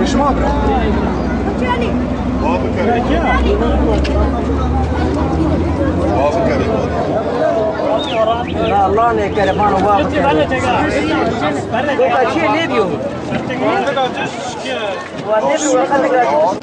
ايش معك؟ لا الله ne telefonu var. Bu kaçıyor ne diyor? Var ne diyor?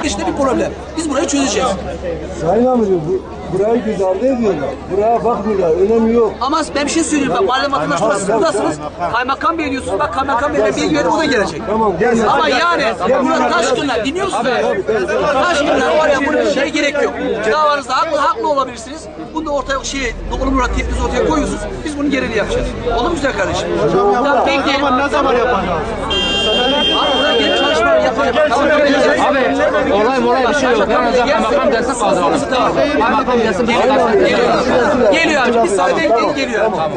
İşte bir problem. Biz burayı çözeceğiz. Sayın amirim burayı göz ardı ediyorlar. Buraya bakmıyorlar. Önemi yok. Ama ben bir şey söyleyeyim. Bak mahalle vatandaşları siz buradasınız. Kaymakam Bey diyorsunuz. Bak kaymakam Bey'le bilgi verir o da gelecek. Tamam gel. Ama yani burada Taşkınlar dinliyorsunuz yani. Taşkınlar var ya buraya şey gerek yok. Davanızda haklı olabilirsiniz. Bunu da ortaya olumlu tepkinizi ortaya koyuyorsunuz. Biz bunu gereğini yapacağız. Olur mu güzel kardeşim? Ya bekleyelim. Ne zaman yapacağız? Abi burada gelip çalışmalar yapacağız. Abi olay bir şey yok. Kaymakam dersin kaldıralım. Kaymakam dersin. Geliyor abi. Bir saat geliyor. Tamam.